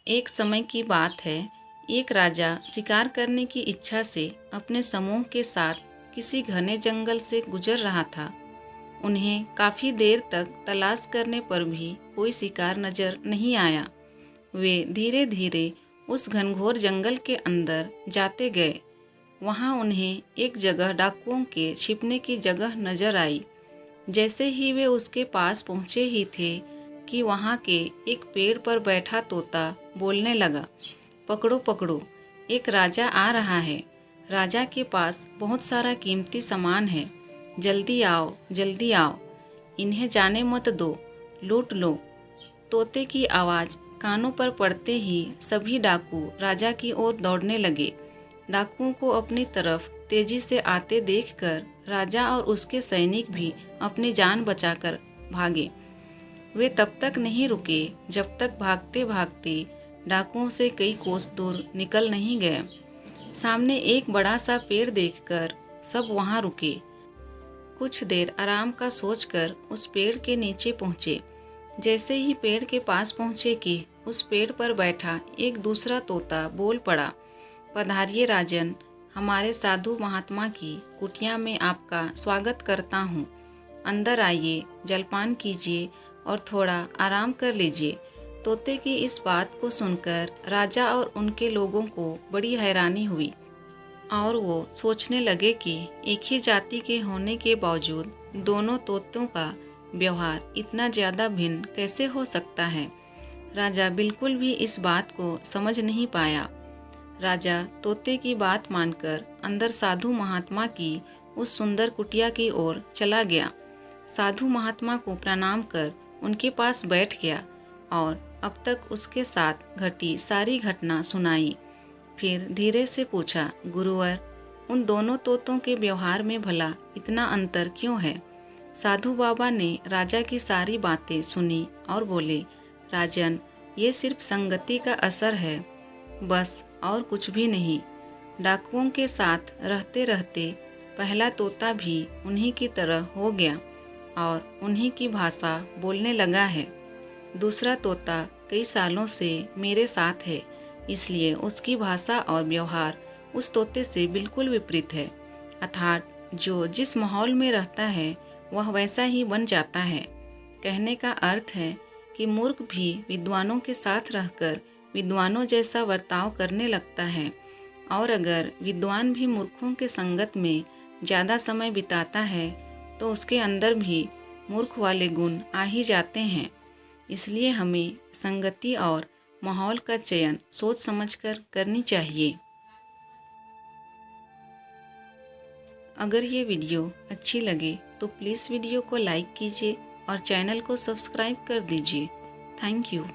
एक समय की बात है। एक राजा शिकार करने की इच्छा से अपने समूह के साथ किसी घने जंगल से गुजर रहा था। उन्हें काफ़ी देर तक तलाश करने पर भी कोई शिकार नजर नहीं आया। वे धीरे धीरे उस घनघोर जंगल के अंदर जाते गए। वहाँ उन्हें एक जगह डाकुओं के छिपने की जगह नजर आई। जैसे ही वे उसके पास पहुँचे ही थे कि वहाँ के एक पेड़ पर बैठा तोता बोलने लगा, पकड़ो पकड़ो, एक राजा आ रहा है। राजा के पास बहुत सारा कीमती सामान है। जल्दी आओ, जल्दी आओ, इन्हें जाने मत दो, लूट लो। तोते की आवाज़ कानों पर पड़ते ही सभी डाकू राजा की ओर दौड़ने लगे। डाकुओं को अपनी तरफ तेजी से आते देखकर राजा और उसके सैनिक भी अपनी जान बचाकर भागे। वे तब तक नहीं रुके जब तक भागते भागते डाकुओं से कई कोस दूर निकल नहीं गए। सामने एक बड़ा सा पेड़ देखकर सब वहां रुके। कुछ देर आराम का सोचकर उस पेड़ के नीचे पहुँचे। जैसे ही पेड़ के पास पहुँचे कि उस पेड़ पर बैठा एक दूसरा तोता बोल पड़ा, पधारिए राजन, हमारे साधु महात्मा की कुटिया में आपका स्वागत करता हूँ। अंदर आइए, जलपान कीजिए और थोड़ा आराम कर लीजिए। तोते की इस बात को सुनकर राजा और उनके लोगों को बड़ी हैरानी हुई और वो सोचने लगे कि एक ही जाति के होने के बावजूद दोनों तोतों का व्यवहार इतना ज़्यादा भिन्न कैसे हो सकता है। राजा बिल्कुल भी इस बात को समझ नहीं पाया। राजा तोते की बात मानकर अंदर साधु महात्मा की उस सुंदर कुटिया की ओर चला गया। साधु महात्मा को प्रणाम कर उनके पास बैठ गया और अब तक उसके साथ घटी सारी घटना सुनाई। फिर धीरे से पूछा, गुरुवर, उन दोनों तोतों के व्यवहार में भला इतना अंतर क्यों है? साधु बाबा ने राजा की सारी बातें सुनी और बोले, राजन, ये सिर्फ संगति का असर है, बस और कुछ भी नहीं। डाकुओं के साथ रहते रहते पहला तोता भी उन्हीं की तरह हो गया और उन्हीं की भाषा बोलने लगा है। दूसरा तोता कई सालों से मेरे साथ है, इसलिए उसकी भाषा और व्यवहार उस तोते से बिल्कुल विपरीत है। अर्थात जो जिस माहौल में रहता है वह वैसा ही बन जाता है। कहने का अर्थ है कि मूर्ख भी विद्वानों के साथ रहकर विद्वानों जैसा बर्ताव करने लगता है, और अगर विद्वान भी मूर्खों के संगत में ज़्यादा समय बिताता है तो उसके अंदर भी मूर्ख वाले गुण आ ही जाते हैं। इसलिए हमें संगति और माहौल का चयन सोच समझकर करनी चाहिए। अगर ये वीडियो अच्छी लगे तो प्लीज़ वीडियो को लाइक कीजिए और चैनल को सब्सक्राइब कर दीजिए। Thank you.